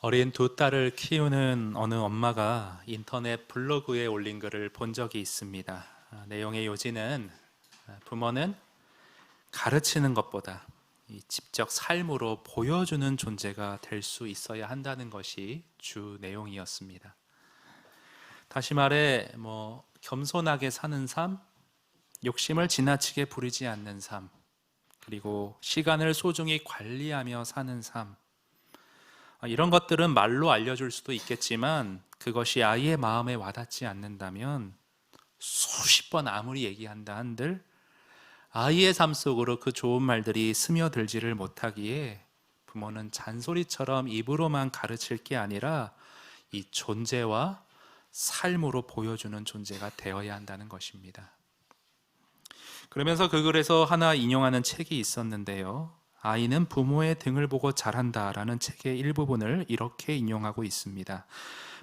어린 두 딸을 키우는 어느 엄마가 인터넷 블로그에 올린 글을 본 적이 있습니다. 내용의 요지는 부모는 가르치는 것보다 직접 삶으로 보여주는 존재가 될 수 있어야 한다는 것이 주 내용이었습니다. 다시 말해 겸손하게 사는 삶, 욕심을 지나치게 부리지 않는 삶, 그리고 시간을 소중히 관리하며 사는 삶, 이런 것들은 말로 알려줄 수도 있겠지만 그것이 아이의 마음에 와닿지 않는다면 수십 번 아무리 얘기한다 한들 아이의 삶 속으로 그 좋은 말들이 스며들지를 못하기에 부모는 잔소리처럼 입으로만 가르칠 게 아니라 이 존재와 삶으로 보여주는 존재가 되어야 한다는 것입니다. 그러면서 그 글에서 하나 인용하는 책이 있었는데요, 아이는 부모의 등을 보고 자란다라는 책의 일부분을 이렇게 인용하고 있습니다.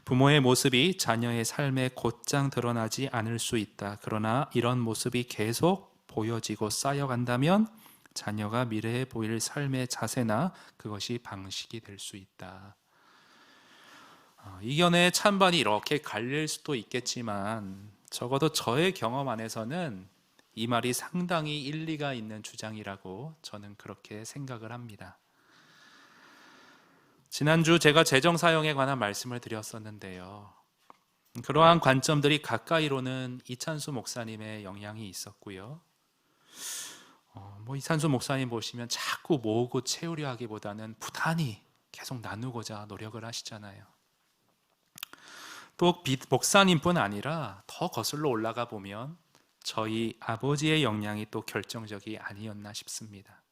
부모의 모습이 자녀의 삶에 곧장 드러나지 않을 수 있다. 그러나 이런 모습이 계속 보여지고 쌓여간다면 자녀가 미래에 보일 삶의 자세나 그것이 방식이 될 수 있다. 이견의 찬반이 이렇게 갈릴 수도 있겠지만 적어도 저의 경험 안에서는 이 말이 상당히 일리가 있는 주장이라고 저는 그렇게 생각을 합니다. 지난주 제가 재정 사용에 관한 말씀을 드렸었는데요, 그러한 관점들이 가까이로는 이찬수 목사님의 영향이 있었고요. 이찬수 목사님 보시면 자꾸 모으고 채우려 하기보다는 부단히 계속 나누고자 노력을 하시잖아요. 또 목사님뿐 아니라 더 거슬러 올라가 보면 저희 아버지의 영향이 또 결정적이 아니었나 싶습니다.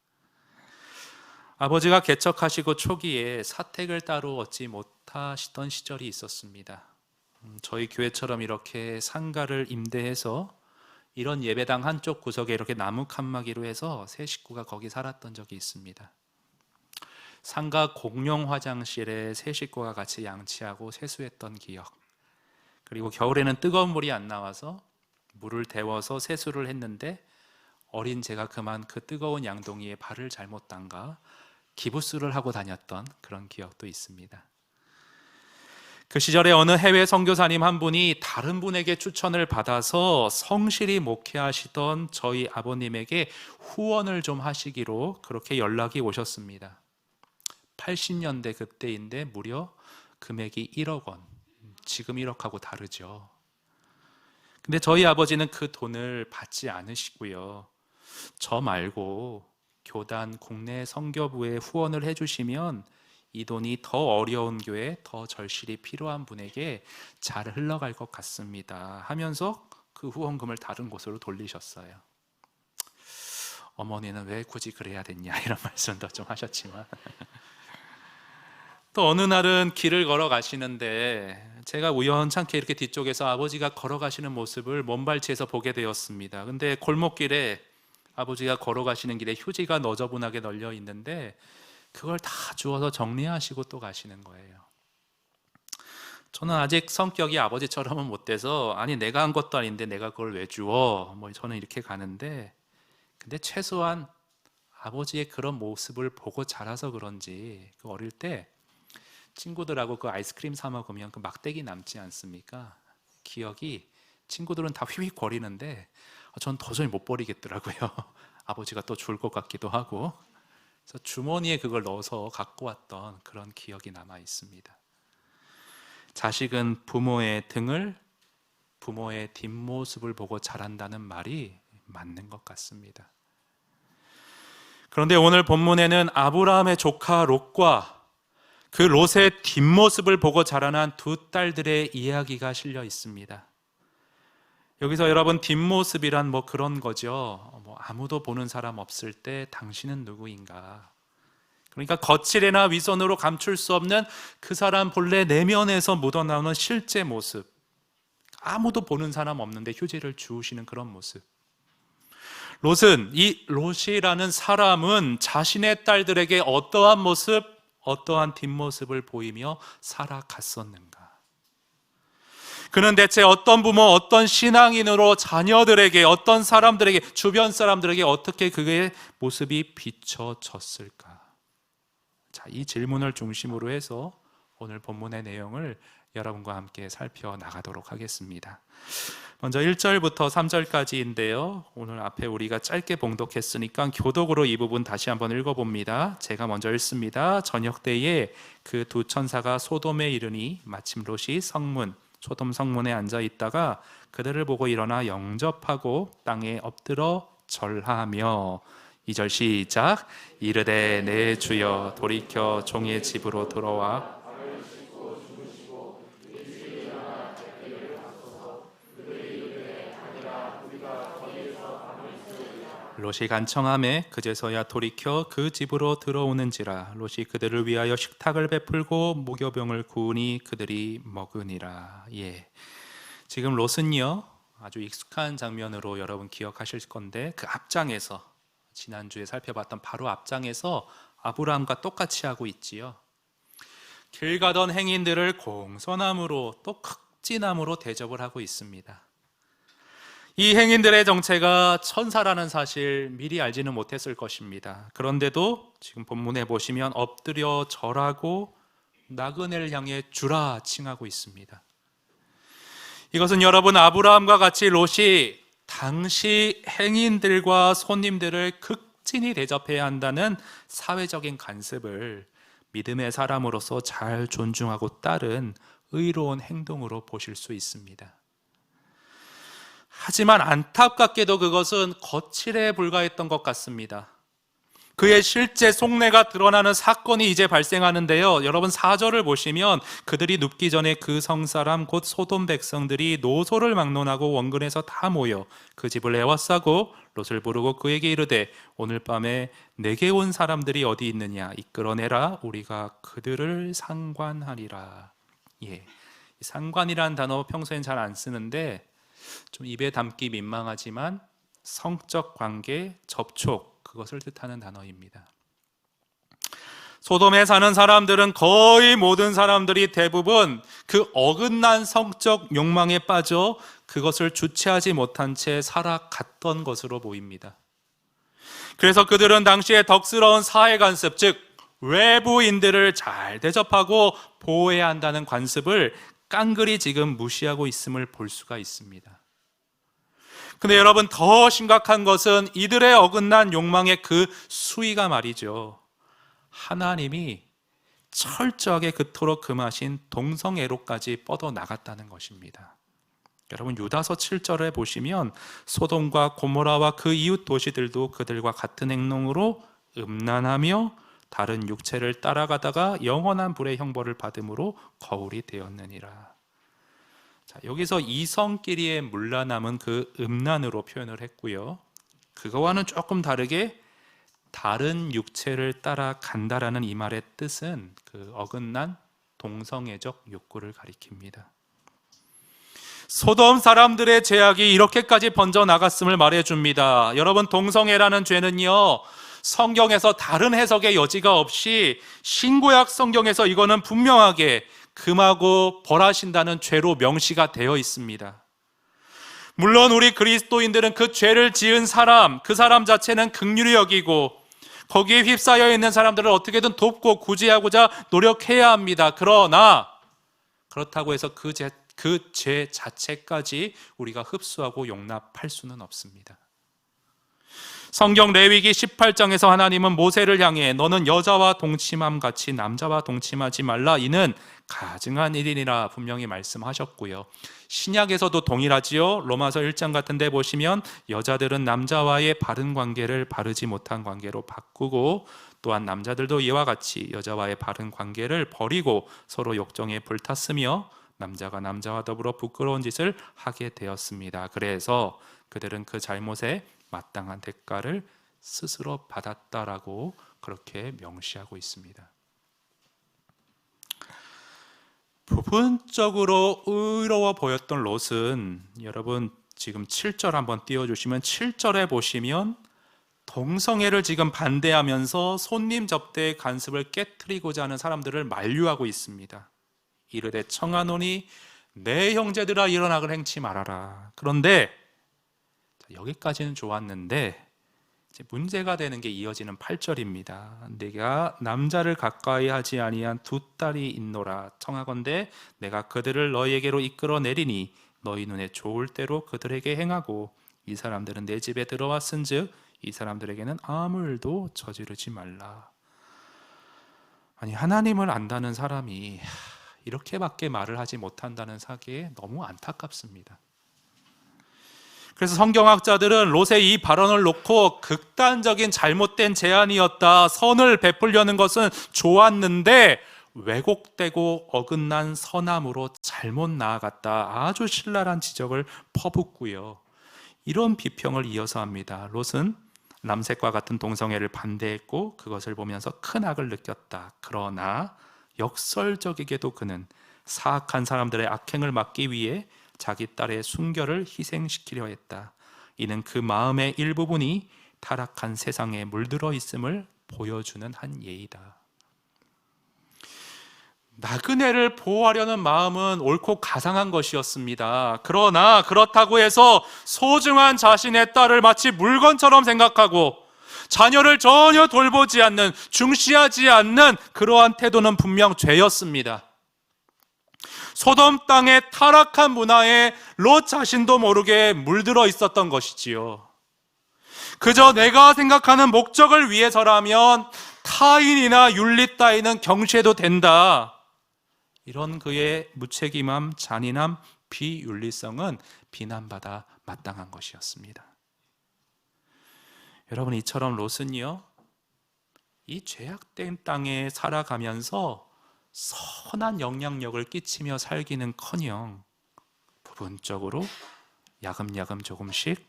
아버지가 개척하시고 초기에 사택을 따로 얻지 못하시던 시절이 있었습니다. 저희 교회처럼 이렇게 상가를 임대해서 이런 예배당 한쪽 구석에 이렇게 나무 칸막이로 해서 세 식구가 거기 살았던 적이 있습니다. 상가 공용 화장실에 세 식구가 같이 양치하고 세수했던 기억, 그리고 겨울에는 뜨거운 물이 안 나와서 물을 데워서 세수를 했는데 어린 제가 그만 그 뜨거운 양동이에 발을 잘못 담가 기부스를 하고 다녔던 그런 기억도 있습니다. 그 시절에 어느 해외 선교사님 한 분이 다른 분에게 추천을 받아서 성실히 목회하시던 저희 아버님에게 후원을 좀 하시기로 그렇게 연락이 오셨습니다. 80년대 그때인데 무려 금액이 1억 원, 지금 1억하고 다르죠. 근데 저희 아버지는 그 돈을 받지 않으시고요, 저 말고 교단 국내 선교부에 후원을 해주시면 이 돈이 더 어려운 교회, 더 절실히 필요한 분에게 잘 흘러갈 것 같습니다 하면서 그 후원금을 다른 곳으로 돌리셨어요. 어머니는 왜 굳이 그래야 됐냐 이런 말씀도 좀 하셨지만 또 어느 날은 길을 걸어가시는데 제가 우연찮게 이렇게 뒤쪽에서 아버지가 걸어가시는 모습을 먼발치에서 보게 되었습니다. 근데 골목길에 아버지가 걸어가시는 길에 휴지가 너저분하게 널려 있는데 그걸 다 주워서 정리하시고 또 가시는 거예요. 저는 아직 성격이 아버지처럼은 못 돼서 아니 내가 한 것도 아닌데 내가 그걸 왜 주워? 저는 이렇게 가는데, 근데 최소한 아버지의 그런 모습을 보고 자라서 그런지 그 어릴 때 친구들하고 그 아이스크림 사 먹으면 그 막대기 남지 않습니까? 기억이, 친구들은 다 휘휘 거리는데 전 도저히 못 버리겠더라고요. 아버지가 또 줄 것 같기도 하고. 그래서 주머니에 그걸 넣어서 갖고 왔던 그런 기억이 남아 있습니다. 자식은 부모의 등을, 부모의 뒷모습을 보고 자란다는 말이 맞는 것 같습니다. 그런데 오늘 본문에는 아브라함의 조카 롯과 그 롯의 뒷모습을 보고 자라난 두 딸들의 이야기가 실려 있습니다. 여기서 여러분, 뒷모습이란 그런 거죠. 아무도 보는 사람 없을 때 당신은 누구인가? 그러니까 거칠이나 위선으로 감출 수 없는 그 사람 본래 내면에서 묻어나오는 실제 모습, 아무도 보는 사람 없는데 휴지를 주우시는 그런 모습. 롯은, 이 롯이라는 사람은 자신의 딸들에게 어떠한 모습, 어떠한 뒷모습을 보이며 살아갔었는가? 그는 대체 어떤 부모, 어떤 신앙인으로 자녀들에게, 어떤 사람들에게, 주변 사람들에게 어떻게 그의 모습이 비춰졌을까? 자, 이 질문을 중심으로 해서 오늘 본문의 내용을 여러분과 함께 살펴나가도록 하겠습니다. 먼저 1절부터 3절까지인데요. 오늘 앞에 우리가 짧게 봉독했으니까 교독으로 이 부분 다시 한번 읽어봅니다. 제가 먼저 읽습니다. 저녁 때에 그 두 천사가 소돔에 이르니 마침 롯이 소돔 성문에 앉아 있다가 그들을 보고 일어나 영접하고 땅에 엎드러 절하며 2절 시작. 이르되 내 주여 돌이켜 종의 집으로 들어와 롯이 간청하매 그제서야 돌이켜 그 집으로 들어오는지라. 롯이 그들을 위하여 식탁을 베풀고 무교병을 구우니 그들이 먹으니라. 지금 롯은요, 아주 익숙한 장면으로 여러분 기억하실 건데, 그 앞장에서, 지난주에 살펴봤던 바로 앞장에서 아브라함과 똑같이 하고 있지요. 길 가던 행인들을 공선함으로 또 극진함으로 대접을 하고 있습니다. 이 행인들의 정체가 천사라는 사실 미리 알지는 못했을 것입니다. 그런데도 지금 본문에 보시면 엎드려 절하고 나그네를 향해 주라 칭하고 있습니다. 이것은 여러분, 아브라함과 같이 롯이 당시 행인들과 손님들을 극진히 대접해야 한다는 사회적인 관습을 믿음의 사람으로서 잘 존중하고 따른 의로운 행동으로 보실 수 있습니다. 하지만 안타깝게도 그것은 거칠에 불과했던 것 같습니다. 그의 실제 속내가 드러나는 사건이 이제 발생하는데요. 여러분 4절을 보시면 그들이 눕기 전에 그 성사람 곧 소돔 백성들이 노소를 막론하고 원근에서 다 모여 그 집을 에워싸고 롯을 부르고 그에게 이르되 오늘 밤에 내게 온 사람들이 어디 있느냐 이끌어내라 우리가 그들을 상관하리라. 상관이라는 단어 평소엔 잘 안 쓰는데 좀 입에 담기 민망하지만 성적 관계, 접촉, 그것을 뜻하는 단어입니다. 소돔에 사는 사람들은 거의 모든 사람들이 대부분 그 어긋난 성적 욕망에 빠져 그것을 주체하지 못한 채 살아갔던 것으로 보입니다. 그래서 그들은 당시에 덕스러운 사회 관습, 즉 외부인들을 잘 대접하고 보호해야 한다는 관습을 깡그리 지금 무시하고 있음을 볼 수가 있습니다. 근데 여러분, 더 심각한 것은 이들의 어긋난 욕망의 그 수위가 말이죠. 하나님이 철저하게 그토록 금하신 동성애로까지 뻗어나갔다는 것입니다. 여러분, 유다서 7절에 보시면 소돔과 고모라와 그 이웃 도시들도 그들과 같은 행동으로 음란하며 다른 육체를 따라가다가 영원한 불의 형벌을 받음으로 거울이 되었느니라. 자, 여기서 이성끼리의 문란함은 그 음란으로 표현을 했고요. 그거와는 조금 다르게 다른 육체를 따라간다라는 이 말의 뜻은 그 어긋난 동성애적 욕구를 가리킵니다. 소돔 사람들의 죄악이 이렇게까지 번져나갔음을 말해줍니다. 여러분, 동성애라는 죄는요, 성경에서 다른 해석의 여지가 없이 신구약 성경에서 이거는 분명하게 금하고 벌하신다는 죄로 명시가 되어 있습니다. 물론 우리 그리스도인들은 그 죄를 지은 사람, 그 사람 자체는 긍휼히 여기고 거기에 휩싸여 있는 사람들을 어떻게든 돕고 구제하고자 노력해야 합니다. 그러나 그렇다고 해서 그 죄 자체까지 우리가 흡수하고 용납할 수는 없습니다. 성경 레위기 18장에서 하나님은 모세를 향해 너는 여자와 동침함 같이 남자와 동침하지 말라 이는 가증한 일이니라 분명히 말씀하셨고요. 신약에서도 동일하지요. 로마서 1장 같은 데 보시면 여자들은 남자와의 바른 관계를 바르지 못한 관계로 바꾸고 또한 남자들도 이와 같이 여자와의 바른 관계를 버리고 서로 욕정에 불탔으며 남자가 남자와 더불어 부끄러운 짓을 하게 되었습니다. 그래서 그들은 그 잘못에 마땅한 대가를 스스로 받았다라고 그렇게 명시하고 있습니다. 부분적으로 의로워 보였던 롯은 여러분 지금 7절 한번 띄워주시면 7절에 보시면 동성애를 지금 반대하면서 손님 접대의 관습을 깨트리고자 하는 사람들을 만류하고 있습니다. 이르되 청하노니 내 형제들아 일어나걸 행치 말아라. 그런데 여기까지는 좋았는데 이제 문제가 되는 게 이어지는 8절입니다. 내가 남자를 가까이 하지 아니한 두 딸이 있노라. 청하건대 내가 그들을 너희에게로 이끌어 내리니 너희 눈에 좋을 대로 그들에게 행하고 이 사람들은 내 집에 들어왔은즉 이 사람들에게는 아무 일도 저지르지 말라. 아니, 하나님을 안다는 사람이 이렇게밖에 말을 하지 못한다는 사실에 너무 안타깝습니다. 그래서 성경학자들은 롯의 이 발언을 놓고 극단적인 잘못된 제안이었다, 선을 베풀려는 것은 좋았는데 왜곡되고 어긋난 선함으로 잘못 나아갔다, 아주 신랄한 지적을 퍼붓고요, 이런 비평을 이어서 합니다. 롯은 람색과 같은 동성애를 반대했고 그것을 보면서 큰 악을 느꼈다. 그러나 역설적이게도 그는 사악한 사람들의 악행을 막기 위해 자기 딸의 순결을 희생시키려 했다. 이는 그 마음의 일부분이 타락한 세상에 물들어 있음을 보여주는 한 예이다. 나그네를 보호하려는 마음은 옳고 가상한 것이었습니다. 그러나 그렇다고 해서 소중한 자신의 딸을 마치 물건처럼 생각하고 자녀를 전혀 돌보지 않는, 중시하지 않는 그러한 태도는 분명 죄였습니다. 소돔 땅의 타락한 문화에 롯 자신도 모르게 물들어 있었던 것이지요. 그저 내가 생각하는 목적을 위해서라면 타인이나 윤리 따위는 경시해도 된다, 이런 그의 무책임함, 잔인함, 비윤리성은 비난받아 마땅한 것이었습니다. 여러분, 이처럼 롯은요, 이 죄악된 땅에 살아가면서 선한 영향력을 끼치며 살기는커녕 부분적으로 야금야금 조금씩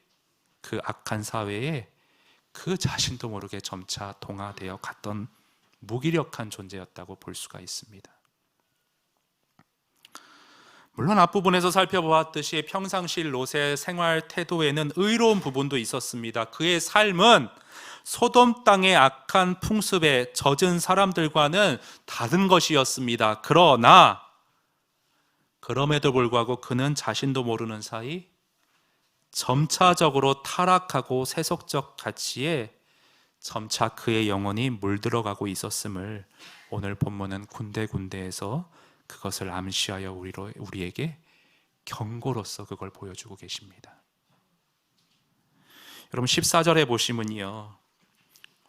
그 악한 사회에 그 자신도 모르게 점차 동화되어 갔던 무기력한 존재였다고 볼 수가 있습니다. 물론 앞부분에서 살펴보았듯이 평상시 롯의 생활 태도에는 의로운 부분도 있었습니다. 그의 삶은 소돔 땅의 악한 풍습에 젖은 사람들과는 다른 것이었습니다. 그러나 그럼에도 불구하고 그는 자신도 모르는 사이 점차적으로 타락하고 세속적 가치에 점차 그의 영혼이 물들어가고 있었음을 오늘 본문은 군데군데에서 그것을 암시하여 우리에게 경고로서 그걸 보여주고 계십니다. 여러분, 14절에 보시면요,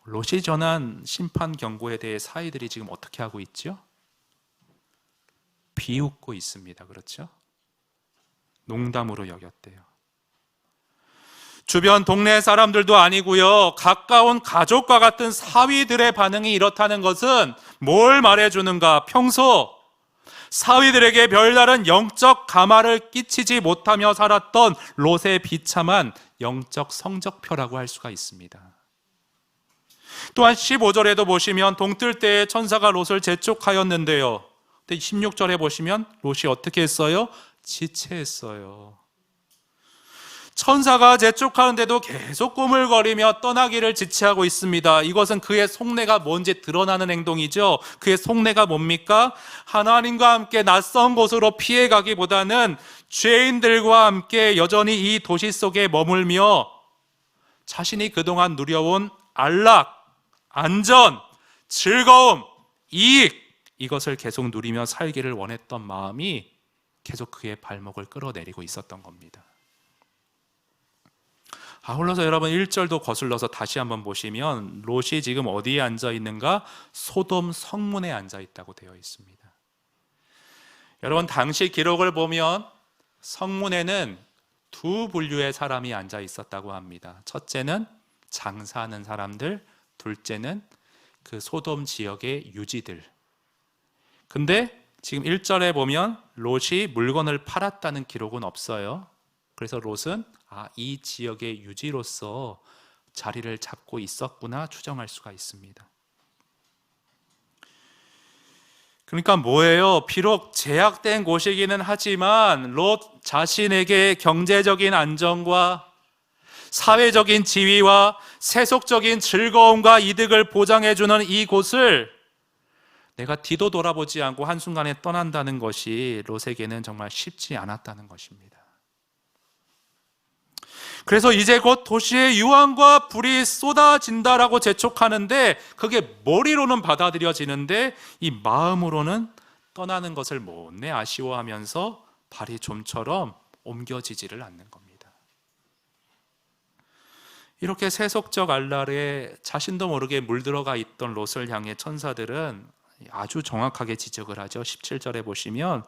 롯이 전한 심판 경고에 대해 사이들이 지금 어떻게 하고 있죠? 비웃고 있습니다. 그렇죠? 농담으로 여겼대요. 주변 동네 사람들도 아니고요, 가까운 가족과 같은 사위들의 반응이 이렇다는 것은 뭘 말해주는가? 평소 사위들에게 별다른 영적 감화를 끼치지 못하며 살았던 롯의 비참한 영적 성적표라고 할 수가 있습니다. 또한 15절에도 보시면 동뜰 때에 천사가 롯을 재촉하였는데요, 16절에 보시면 롯이 어떻게 했어요? 지체했어요. 천사가 재촉하는데도 계속 꾸물거리며 떠나기를 지체하고 있습니다. 이것은 그의 속내가 뭔지 드러나는 행동이죠. 그의 속내가 뭡니까? 하나님과 함께 낯선 곳으로 피해가기보다는 죄인들과 함께 여전히 이 도시 속에 머물며 자신이 그동안 누려온 안락, 안전, 즐거움, 이익, 이것을 계속 누리며 살기를 원했던 마음이 계속 그의 발목을 끌어내리고 있었던 겁니다. 아울러서 여러분 1절도 거슬러서 다시 한번 보시면 롯이 지금 어디에 앉아 있는가? 소돔 성문에 앉아 있다고 되어 있습니다. 여러분, 당시 기록을 보면 성문에는 두 분류의 사람이 앉아 있었다고 합니다. 첫째는 장사하는 사람들, 둘째는 그 소돔 지역의 유지들. 근데 지금 1절에 보면 롯이 물건을 팔았다는 기록은 없어요. 그래서 롯은 이 지역의 유지로서 자리를 잡고 있었구나 추정할 수가 있습니다. 그러니까 뭐예요? 비록 제약된 곳이기는 하지만 롯 자신에게 경제적인 안정과 사회적인 지위와 세속적인 즐거움과 이득을 보장해주는 이 곳을 내가 뒤도 돌아보지 않고 한순간에 떠난다는 것이 롯에게는 정말 쉽지 않았다는 것입니다. 그래서 이제 곧 도시에 유황과 불이 쏟아진다라고 재촉하는데 그게 머리로는 받아들여지는데 이 마음으로는 떠나는 것을 못내 아쉬워하면서 발이 좀처럼 옮겨지지를 않는 겁니다. 이렇게 세속적 알랄에 자신도 모르게 물들어가 있던 롯을 향해 천사들은 아주 정확하게 지적을 하죠. 17절에 보시면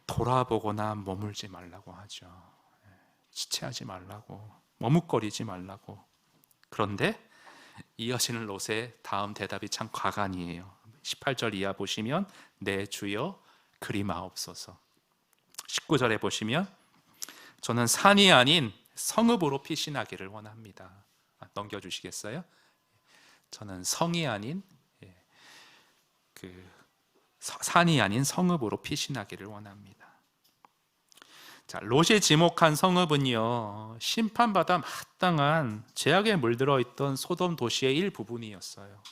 돌아보거나 머물지 말라고 하죠. 지체하지 말라고, 머뭇거리지 말라고. 그런데 이어지는 롯의 다음 대답이 참 과간이에요. 18절 이하 보시면 내 주여 그리마옵소서. 19절에 보시면 저는 산이 아닌 성읍으로 피신하기를 원합니다. 넘겨주시겠어요? 저는 성이 아닌 산이 아닌 성읍으로 피신하기를 원합니다. 자, 롯이 지목한 성읍은요, 심판받아 마땅한 죄악에 물들어 있던 소돔 도시의 일부분이었어요.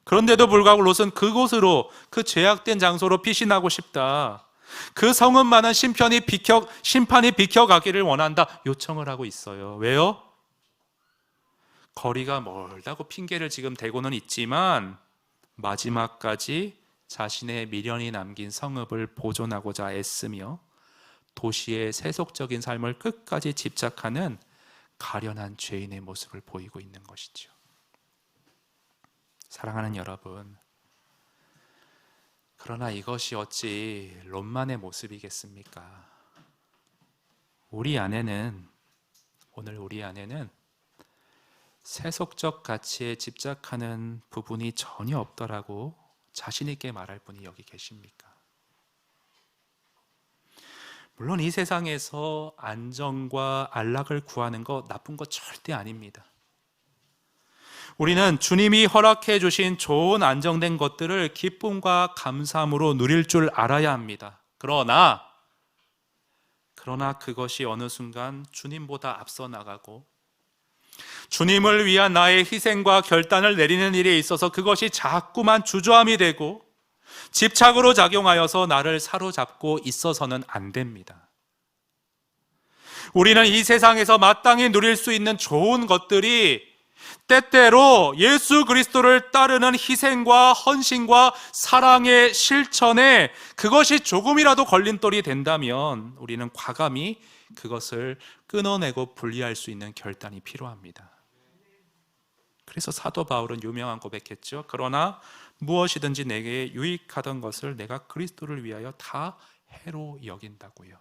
그런데도 불구하고 롯은 그곳으로, 그 죄악된 장소로 피신하고 싶다, 그 성읍만은 심판이 비켜가기를 원한다 요청을 하고 있어요. 왜요? 거리가 멀다고 핑계를 지금 대고는 있지만 마지막까지 자신의 미련이 남긴 성읍을 보존하고자 애쓰며 도시의 세속적인 삶을 끝까지 집착하는 가련한 죄인의 모습을 보이고 있는 것이죠. 사랑하는 여러분, 그러나 이것이 어찌 롯만의 모습이겠습니까? 우리 안에는, 오늘 우리 안에는 세속적 가치에 집착하는 부분이 전혀 없더라고 자신 있게 말할 분이 여기 계십니까? 물론 이 세상에서 안정과 안락을 구하는 거 나쁜 거 절대 아닙니다. 우리는 주님이 허락해 주신 좋은 안정된 것들을 기쁨과 감사함으로 누릴 줄 알아야 합니다. 그러나 그것이 어느 순간 주님보다 앞서 나가고 주님을 위한 나의 희생과 결단을 내리는 일에 있어서 그것이 자꾸만 주저함이 되고 집착으로 작용하여서 나를 사로잡고 있어서는 안 됩니다. 우리는 이 세상에서 마땅히 누릴 수 있는 좋은 것들이 때때로 예수 그리스도를 따르는 희생과 헌신과 사랑의 실천에 그것이 조금이라도 걸림돌이 된다면 우리는 과감히 그것을 끊어내고 분리할 수 있는 결단이 필요합니다. 그래서 사도 바울은 유명한 고백했죠. 그러나 무엇이든지 내게 유익하던 것을 내가 그리스도를 위하여 다 해로 여긴다고요.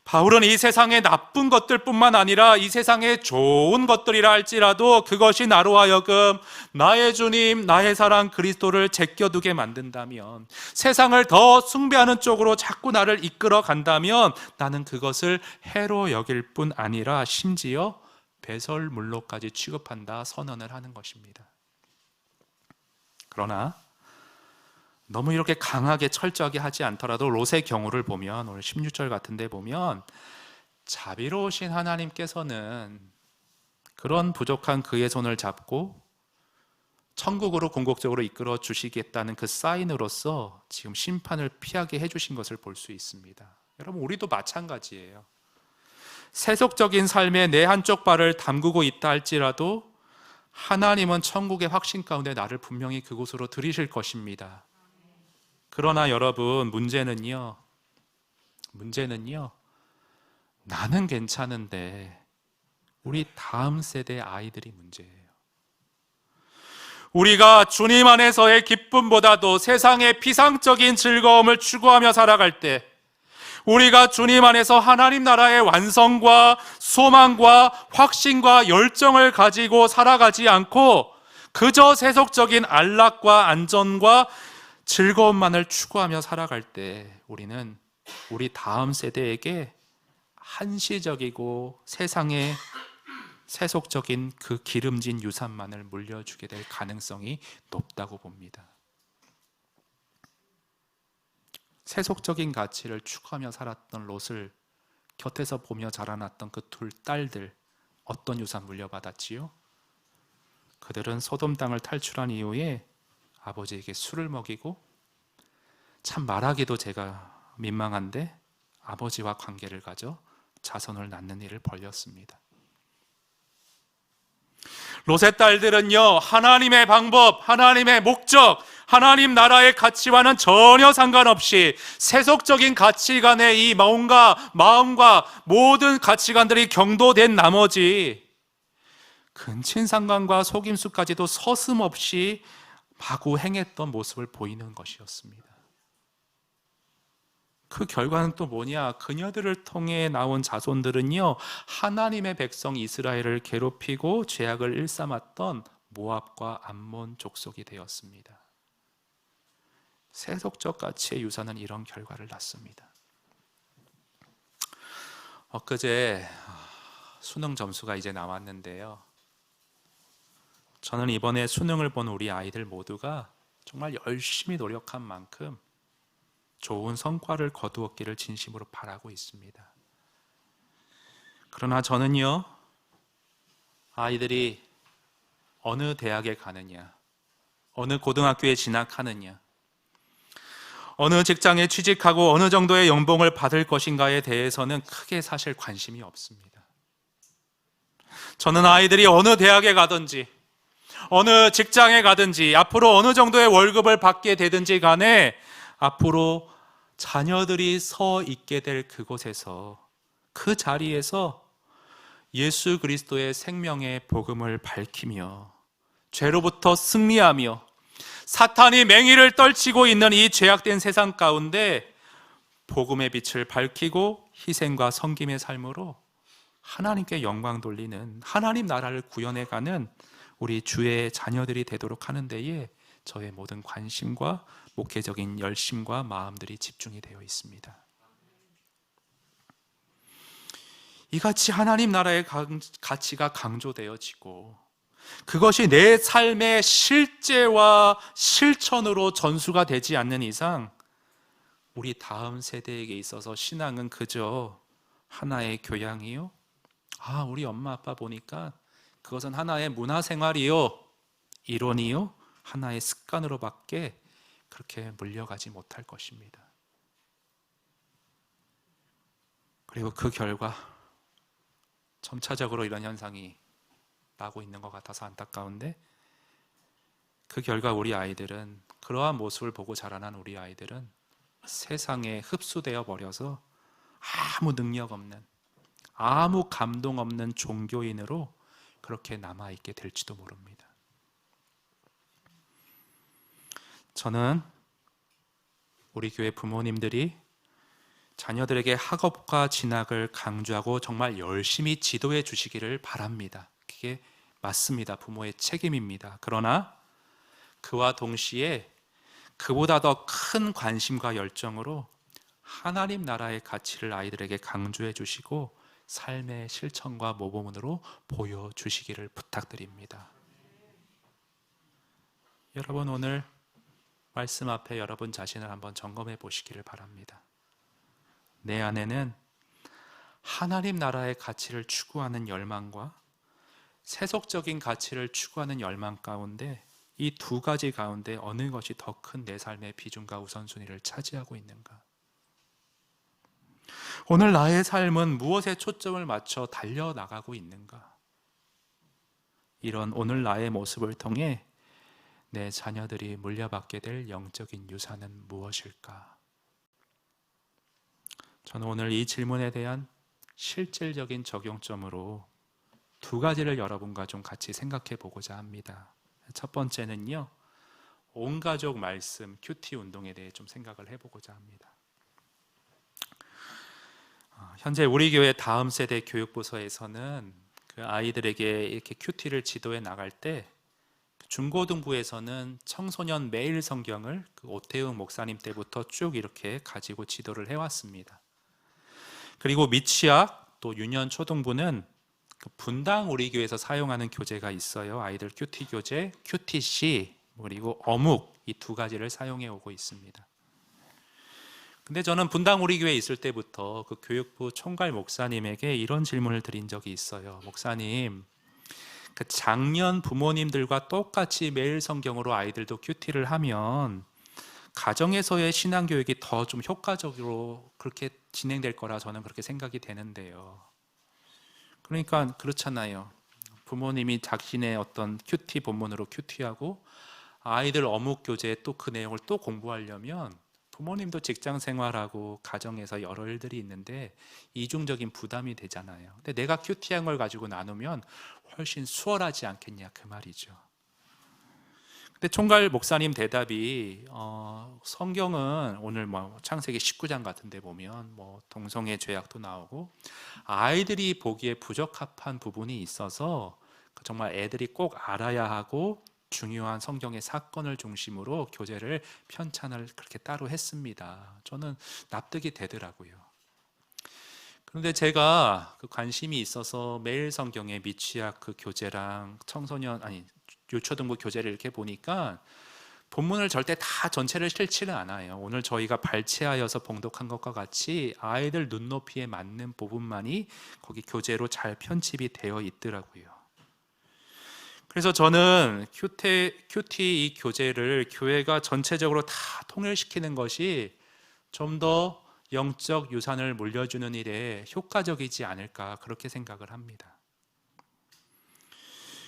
바울은 이 세상의 나쁜 것들뿐만 아니라 이 세상의 좋은 것들이라 할지라도 그것이 나로 하여금 나의 주님, 나의 사랑 그리스도를 제껴두게 만든다면, 세상을 더 숭배하는 쪽으로 자꾸 나를 이끌어 간다면 나는 그것을 해로 여길 뿐 아니라 심지어 배설물로까지 취급한다 선언을 하는 것입니다. 그러나 너무 이렇게 강하게 철저하게 하지 않더라도 롯의 경우를 보면, 오늘 16절 같은 데 보면 자비로우신 하나님께서는 그런 부족한 그의 손을 잡고 천국으로 궁극적으로 이끌어 주시겠다는 그 사인으로서 지금 심판을 피하게 해주신 것을 볼 수 있습니다. 여러분, 우리도 마찬가지예요. 세속적인 삶에 내 한쪽 발을 담그고 있다 할지라도 하나님은 천국의 확신 가운데 나를 분명히 그곳으로 들이실 것입니다. 그러나 여러분, 문제는요, 나는 괜찮은데 우리 다음 세대 아이들이 문제예요. 우리가 주님 안에서의 기쁨보다도 세상의 피상적인 즐거움을 추구하며 살아갈 때, 우리가 주님 안에서 하나님 나라의 완성과 소망과 확신과 열정을 가지고 살아가지 않고 그저 세속적인 안락과 안전과 즐거움만을 추구하며 살아갈 때 우리는 우리 다음 세대에게 한시적이고 세상의 세속적인 그 기름진 유산만을 물려주게 될 가능성이 높다고 봅니다. 세속적인 가치를 추구하며 살았던 롯을 곁에서 보며 자라났던 그 둘 딸들, 어떤 유산 물려받았지요? 그들은 소돔 땅을 탈출한 이후에 아버지에게 술을 먹이고, 참 말하기도 제가 민망한데 아버지와 관계를 가져 자손을 낳는 일을 벌였습니다. 롯의 딸들은요, 하나님의 방법, 하나님의 목적, 하나님 나라의 가치와는 전혀 상관없이 세속적인 가치관에 이 마음과 모든 가치관들이 경도된 나머지 근친상간과 속임수까지도 서슴없이 마구 행했던 모습을 보이는 것이었습니다. 그 결과는 또 뭐냐? 그녀들을 통해 나온 자손들은요, 하나님의 백성 이스라엘을 괴롭히고 죄악을 일삼았던 모압과 암몬 족속이 되었습니다. 세속적 가치의 유산은 이런 결과를 낳습니다. 엊그제 수능 점수가 이제 나왔는데요, 저는 이번에 수능을 본 우리 아이들 모두가 정말 열심히 노력한 만큼 좋은 성과를 거두었기를 진심으로 바라고 있습니다. 그러나 저는요, 아이들이 어느 대학에 가느냐, 어느 고등학교에 진학하느냐, 어느 직장에 취직하고 어느 정도의 연봉을 받을 것인가에 대해서는 크게 사실 관심이 없습니다. 저는 아이들이 어느 대학에 가든지 어느 직장에 가든지 앞으로 어느 정도의 월급을 받게 되든지 간에 앞으로 자녀들이 서 있게 될 그곳에서, 그 자리에서 예수 그리스도의 생명의 복음을 밝히며 죄로부터 승리하며 사탄이 맹위를 떨치고 있는 이 죄악된 세상 가운데 복음의 빛을 밝히고 희생과 섬김의 삶으로 하나님께 영광 돌리는, 하나님 나라를 구현해가는 우리 주의 자녀들이 되도록 하는 데에 저의 모든 관심과 목회적인 열심과 마음들이 집중이 되어 있습니다. 이같이 하나님 나라의 가치가 강조되어지고 그것이 내 삶의 실제와 실천으로 전수가 되지 않는 이상 우리 다음 세대에게 있어서 신앙은 그저 하나의 교양이요, 우리 엄마 아빠 보니까 그것은 하나의 문화생활이요, 이론이요, 하나의 습관으로밖에 그렇게 물려가지 못할 것입니다. 그리고 그 결과 점차적으로 이런 현상이 나고 있는 것 같아서 안타까운데, 그 결과 우리 아이들은, 그러한 모습을 보고 자라난 우리 아이들은 세상에 흡수되어 버려서 아무 능력 없는, 아무 감동 없는 종교인으로 그렇게 남아있게 될지도 모릅니다. 저는 우리 교회 부모님들이 자녀들에게 학업과 진학을 강조하고 정말 열심히 지도해 주시기를 바랍니다. 그게 맞습니다. 부모의 책임입니다. 그러나 그와 동시에 그보다 더 큰 관심과 열정으로 하나님 나라의 가치를 아이들에게 강조해 주시고 삶의 실천과 모범으로 보여주시기를 부탁드립니다. 여러분, 오늘 말씀 앞에 여러분 자신을 한번 점검해 보시기를 바랍니다. 내 안에는 하나님 나라의 가치를 추구하는 열망과 세속적인 가치를 추구하는 열망 가운데 이 두 가지 가운데 어느 것이 더 큰 내 삶의 비중과 우선순위를 차지하고 있는가? 오늘 나의 삶은 무엇에 초점을 맞춰 달려나가고 있는가? 이런 오늘 나의 모습을 통해 내 자녀들이 물려받게 될 영적인 유산은 무엇일까? 저는 오늘 이 질문에 대한 실질적인 적용점으로 두 가지를 여러분과 좀 같이 생각해 보고자 합니다. 첫 번째는요, 온가족 말씀 큐티 운동에 대해 좀 생각을 해보고자 합니다. 현재 우리 교회 다음 세대 교육부서에서는 그 아이들에게 이렇게 큐티를 지도해 나갈 때 중고등부에서는 청소년 매일 성경을 그 오태웅 목사님 때부터 쭉 이렇게 가지고 지도를 해왔습니다. 그리고 미취학 또 유년 초등부는 그 분당 우리 교회에서 사용하는 교재가 있어요. 아이들 큐티 교재, 큐티C 그리고 어묵, 이 두 가지를 사용해 오고 있습니다. 근데 저는 분당 우리 교회에 있을 때부터 그 교육부 총괄 목사님에게 이런 질문을 드린 적이 있어요. 목사님, 그 작년 부모님들과 똑같이 매일 성경으로 아이들도 큐티를 하면 가정에서의 신앙교육이 더 좀 효과적으로 그렇게 진행될 거라 저는 그렇게 생각이 되는데요. 그러니까 그렇잖아요. 부모님이 자신의 어떤 큐티 본문으로 큐티하고 아이들 어묵 교재에 또 그 내용을 또 공부하려면 부모님도 직장 생활하고 가정에서 여러 일들이 있는데 이중적인 부담이 되잖아요. 근데 내가 큐티한 걸 가지고 나누면 훨씬 수월하지 않겠냐 그 말이죠. 근데 총괄 목사님 대답이 성경은 오늘 뭐 창세기 19장 같은데 보면 뭐 동성애 죄악도 나오고 아이들이 보기에 부적합한 부분이 있어서 정말 애들이 꼭 알아야 하고 중요한 성경의 사건을 중심으로 교재를 편찬을 그렇게 따로 했습니다. 저는 납득이 되더라고요. 그런데 제가 그 관심이 있어서 매일 성경의 미취학 그 교재랑 유초등부 교재를 이렇게 보니까 본문을 절대 다 전체를 실지는 않아요. 오늘 저희가 발췌하여서 봉독한 것과 같이 아이들 눈높이에 맞는 부분만이 거기 교재로 잘 편집이 되어 있더라고요. 그래서 저는 큐티 이 교재를 교회가 전체적으로 다 통일시키는 것이 좀 더 영적 유산을 물려주는 일에 효과적이지 않을까 그렇게 생각을 합니다.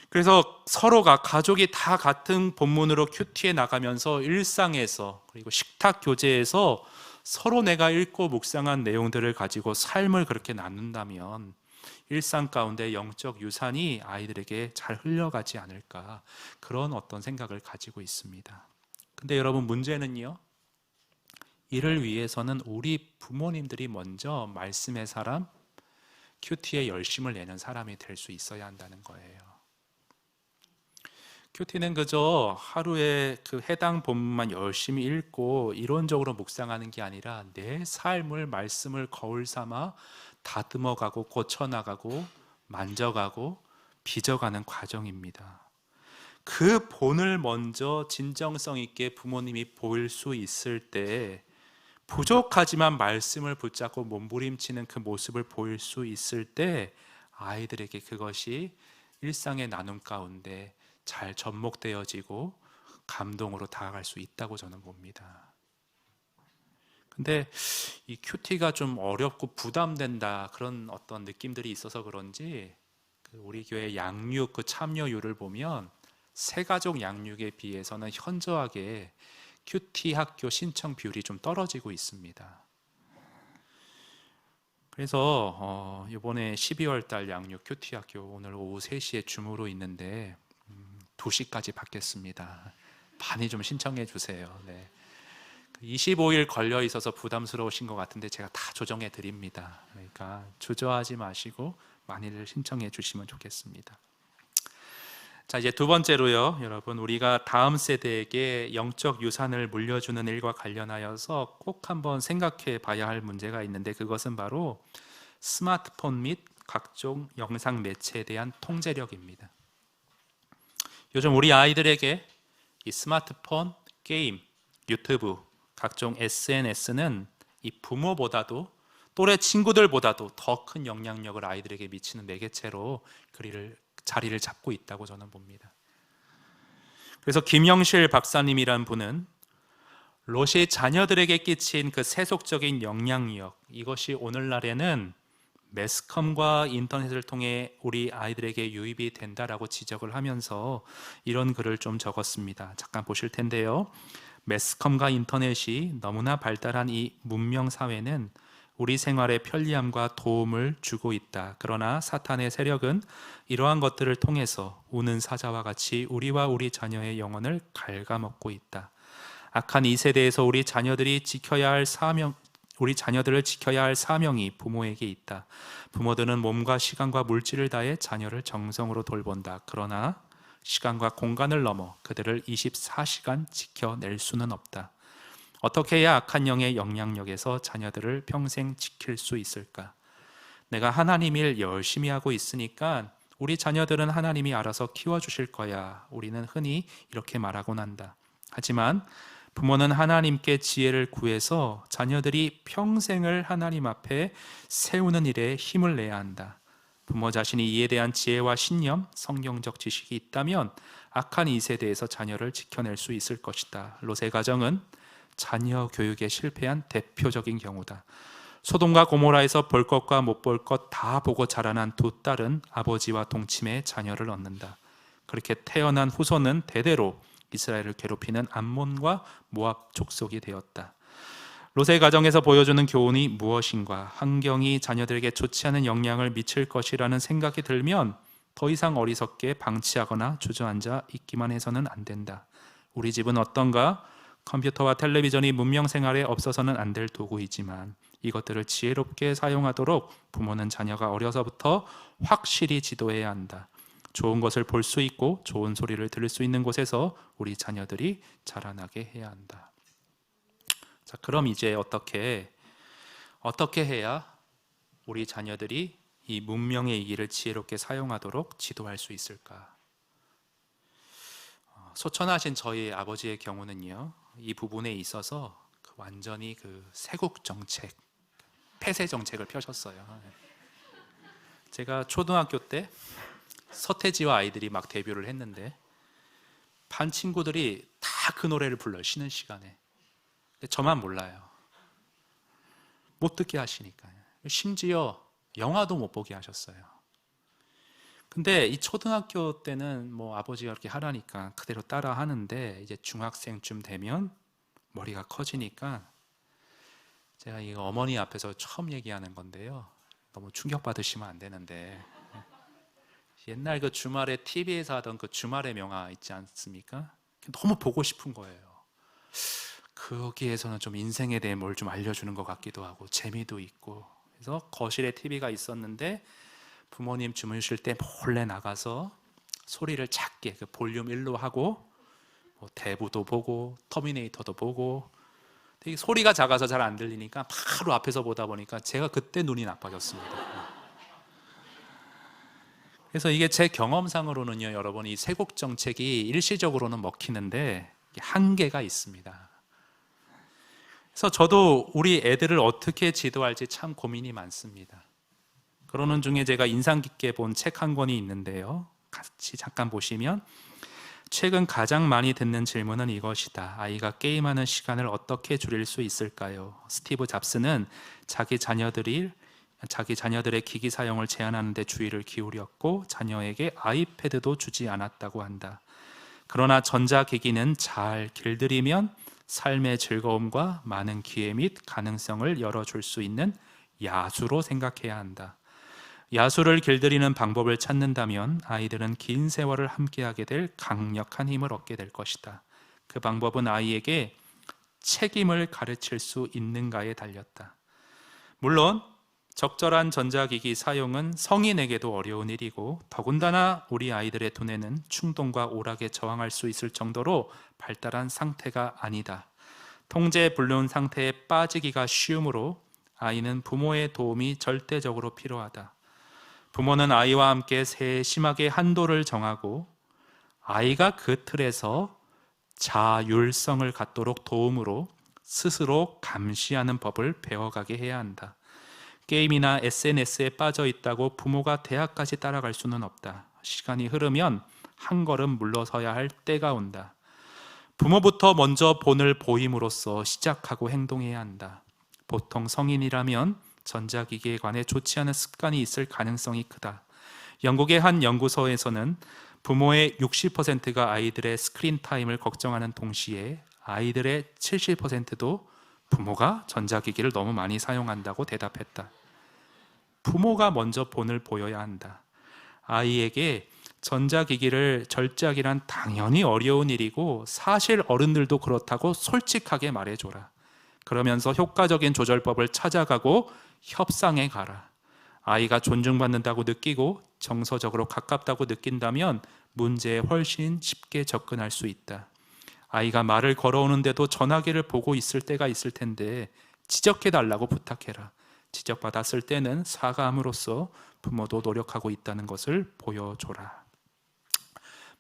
그래서 서로가 가족이 다 같은 본문으로 큐티에 나가면서 일상에서 그리고 식탁 교재에서 서로 내가 읽고 묵상한 내용들을 가지고 삶을 그렇게 나눈다면 일상 가운데 영적 유산이 아이들에게 잘 흘러가지 않을까 그런 어떤 생각을 가지고 있습니다. 근데 여러분 문제는요, 이를 위해서는 우리 부모님들이 먼저 말씀의 사람, 큐티에 열심을 내는 사람이 될 수 있어야 한다는 거예요. 큐티는 그저 하루에 그 해당 본문만 열심히 읽고 이론적으로 묵상하는 게 아니라 내 삶을 말씀을 거울 삼아 다듬어가고 고쳐나가고 만져가고 빚어가는 과정입니다. 그 본을 먼저 진정성 있게 부모님이 보일 수 있을 때 부족하지만 말씀을 붙잡고 몸부림치는 그 모습을 보일 수 있을 때 아이들에게 그것이 일상의 나눔 가운데 잘 접목되어지고 감동으로 다가갈 수 있다고 저는 봅니다. 근데 이 큐티가 좀 어렵고 부담된다 그런 어떤 느낌들이 있어서 그런지 우리 교회 양육 그 참여율을 보면 새가족 양육에 비해서는 현저하게 큐티 학교 신청 비율이 좀 떨어지고 있습니다. 그래서 이번에 12월 달 양육 큐티 학교 오늘 오후 3시에 줌으로 있는데 2시까지 받겠습니다. 많이 좀 신청해 주세요. 네. 25일 걸려 있어서 부담스러우신 것 같은데 제가 다 조정해 드립니다. 그러니까 주저하지 마시고 많이들 신청해 주시면 좋겠습니다. 자, 이제 두 번째로요, 여러분, 우리가 다음 세대에게 영적 유산을 물려주는 일과 관련하여서 꼭 한번 생각해 봐야 할 문제가 있는데 그것은 바로 스마트폰 및 각종 영상 매체에 대한 통제력입니다. 요즘 우리 아이들에게 이 스마트폰, 게임, 유튜브, 각종 SNS는 이 부모보다도 또래 친구들보다도 더 큰 영향력을 아이들에게 미치는 매개체로 자리를 잡고 있다고 저는 봅니다. 그래서 김영실 박사님이란 분은 롯이 자녀들에게 끼친 그 세속적인 영향력, 이것이 오늘날에는 매스컴과 인터넷을 통해 우리 아이들에게 유입이 된다라고 지적을 하면서 이런 글을 좀 적었습니다. 잠깐 보실 텐데요. 매스컴과 인터넷이 너무나 발달한 이 문명 사회는 우리 생활에 편리함과 도움을 주고 있다. 그러나 사탄의 세력은 이러한 것들을 통해서 우는 사자와 같이 우리와 우리 자녀의 영혼을 갉아먹고 있다. 악한 이 세대에서 우리 자녀들을 지켜야 할 사명이 부모에게 있다. 부모들은 몸과 시간과 물질을 다해 자녀를 정성으로 돌본다. 그러나 시간과 공간을 넘어 그들을 24시간 지켜낼 수는 없다. 어떻게 해야 악한 영의 영향력에서 자녀들을 평생 지킬 수 있을까? 내가 하나님 일 열심히 하고 있으니까 우리 자녀들은 하나님이 알아서 키워주실 거야. 우리는 흔히 이렇게 말하곤 한다. 하지만 부모는 하나님께 지혜를 구해서 자녀들이 평생을 하나님 앞에 세우는 일에 힘을 내야 한다. 부모 자신이 이에 대한 지혜와 신념, 성경적 지식이 있다면 악한 이 세대에서 자녀를 지켜낼 수 있을 것이다. 롯의 가정은 자녀 교육에 실패한 대표적인 경우다. 소돔과 고모라에서 볼 것과 못 볼 것 다 보고 자라난 두 딸은 아버지와 동침해 자녀를 얻는다. 그렇게 태어난 후손은 대대로 이스라엘을 괴롭히는 암몬과 모압 족속이 되었다. 롯의 가정에서 보여주는 교훈이 무엇인가? 환경이 자녀들에게 좋지 않은 영향을 미칠 것이라는 생각이 들면 더 이상 어리석게 방치하거나 주저앉아 있기만 해서는 안 된다. 우리 집은 어떤가? 컴퓨터와 텔레비전이 문명 생활에 없어서는 안 될 도구이지만 이것들을 지혜롭게 사용하도록 부모는 자녀가 어려서부터 확실히 지도해야 한다. 좋은 것을 볼 수 있고 좋은 소리를 들을 수 있는 곳에서 우리 자녀들이 자라나게 해야 한다. 자, 그럼 이제 어떻게 해야 우리 자녀들이 이 문명의 이기를 지혜롭게 사용하도록 지도할 수 있을까? 소천하신 저희 아버지의 경우는요, 이 부분에 있어서 완전히 세국 정책, 폐쇄 정책을 펴셨어요. 제가 초등학교 때 서태지와 아이들이 막 데뷔를 했는데 반 친구들이 다 그 노래를 불러요, 쉬는 시간에. 근데 저만 몰라요. 못 듣게 하시니까요. 심지어 영화도 못 보게 하셨어요. 근데 이 초등학교 때는 뭐 아버지가 그렇게 하라니까 그대로 따라 하는데 이제 중학생쯤 되면 머리가 커지니까, 제가 이거 어머니 앞에서 처음 얘기하는 건데요, 너무 충격받으시면 안 되는데, 옛날 그 주말에 TV에서 하던 그 주말의 명화 있지 않습니까? 너무 보고 싶은 거예요. 거기에서는 좀 인생에 대해 뭘 좀 알려주는 것 같기도 하고 재미도 있고, 그래서 거실에 TV가 있었는데 부모님 주무실 때 몰래 나가서 소리를 작게 볼륨 1로 하고 뭐 대부도 보고 터미네이터도 보고, 되게 소리가 작아서 잘 안 들리니까 바로 앞에서 보다 보니까 제가 그때 눈이 나빠졌습니다. 그래서 이게 제 경험상으로는요, 여러분, 이 세국 정책이 일시적으로는 먹히는데 한계가 있습니다. 그래서 저도 우리 애들을 어떻게 지도할지 참 고민이 많습니다. 그러는 중에 제가 인상 깊게 본 책 한 권이 있는데요, 같이 잠깐 보시면, 최근 가장 많이 듣는 질문은 이것이다. 아이가 게임하는 시간을 어떻게 줄일 수 있을까요? 스티브 잡스는 자기 자녀들의 기기 사용을 제한하는 데 주의를 기울였고 자녀에게 아이패드도 주지 않았다고 한다. 그러나 전자기기는 잘 길들이면 삶의 즐거움과 많은 기회 및 가능성을 열어줄 수 있는 야수로 생각해야 한다. 야수를 길들이는 방법을 찾는다면 아이들은 긴 세월을 함께하게 될 강력한 힘을 얻게 될 것이다. 그 방법은 아이에게 책임을 가르칠 수 있는가에 달렸다. 물론 적절한 전자기기 사용은 성인에게도 어려운 일이고, 더군다나 우리 아이들의 두뇌는 충동과 오락에 저항할 수 있을 정도로 발달한 상태가 아니다. 통제불능 상태에 빠지기가 쉬우므로 아이는 부모의 도움이 절대적으로 필요하다. 부모는 아이와 함께 세심하게 한도를 정하고 아이가 그 틀에서 자율성을 갖도록 도움으로 스스로 감시하는 법을 배워가게 해야 한다. 게임이나 SNS에 빠져 있다고 부모가 대학까지 따라갈 수는 없다. 시간이 흐르면 한 걸음 물러서야 할 때가 온다. 부모부터 먼저 본을 보임으로써 시작하고 행동해야 한다. 보통 성인이라면 전자기기에 관해 좋지 않은 습관이 있을 가능성이 크다. 영국의 한 연구소에서는 부모의 60%가 아이들의 스크린 타임을 걱정하는 동시에 아이들의 70%도 부모가 전자기기를 너무 많이 사용한다고 대답했다. 부모가 먼저 본을 보여야 한다. 아이에게 전자기기를 절제하기란 당연히 어려운 일이고 사실 어른들도 그렇다고 솔직하게 말해줘라. 그러면서 효과적인 조절법을 찾아가고 협상해 가라. 아이가 존중받는다고 느끼고 정서적으로 가깝다고 느낀다면 문제에 훨씬 쉽게 접근할 수 있다. 아이가 말을 걸어오는데도 전화기를 보고 있을 때가 있을 텐데 지적해달라고 부탁해라. 지적받았을 때는 사과함으로써 부모도 노력하고 있다는 것을 보여줘라.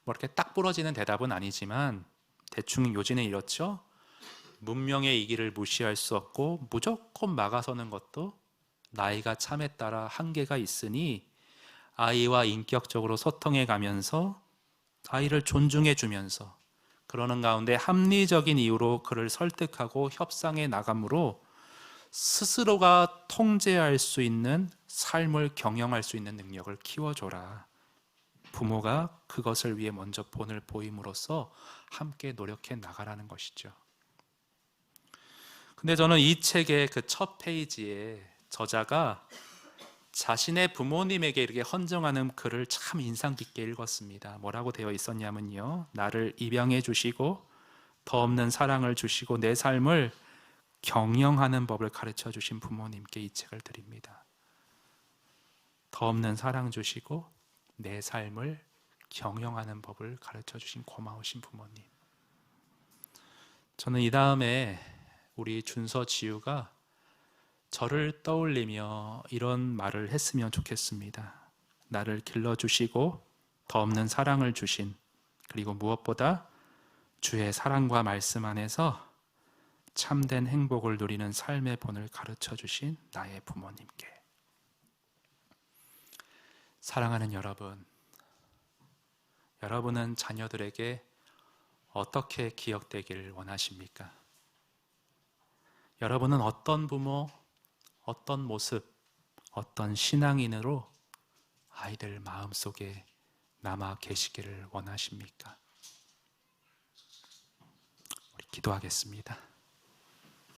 뭐 이렇게 딱 부러지는 대답은 아니지만 대충 요지는 이렇죠. 문명의 이기를 무시할 수 없고 무조건 막아서는 것도 나이가 참에 따라 한계가 있으니 아이와 인격적으로 소통해 가면서 아이를 존중해 주면서 그러는 가운데 합리적인 이유로 그를 설득하고 협상에 나가므로 스스로가 통제할 수 있는 삶을 경영할 수 있는 능력을 키워줘라. 부모가 그것을 위해 먼저 본을 보임으로써 함께 노력해 나가라는 것이죠. 근데 저는 이 책의 그 첫 페이지에 저자가 자신의 부모님에게 이렇게 헌정하는 글을 참 인상 깊게 읽었습니다. 뭐라고 되어 있었냐면요, 나를 입양해 주시고 더 없는 사랑을 주시고 내 삶을 경영하는 법을 가르쳐 주신 부모님께 이 책을 드립니다. 더 없는 사랑 주시고 내 삶을 경영하는 법을 가르쳐 주신 고마우신 부모님. 저는 이 다음에 우리 준서 지우가 저를 떠올리며 이런 말을 했으면 좋겠습니다. 나를 길러주시고 더 없는 사랑을 주신, 그리고 무엇보다 주의 사랑과 말씀 안에서 참된 행복을 누리는 삶의 본을 가르쳐 주신 나의 부모님께. 사랑하는 여러분, 여러분은 자녀들에게 어떻게 기억되기를 원하십니까? 여러분은 어떤 부모, 어떤 모습, 어떤 신앙인으로 아이들 마음속에 남아 계시기를 원하십니까? 우리 기도하겠습니다.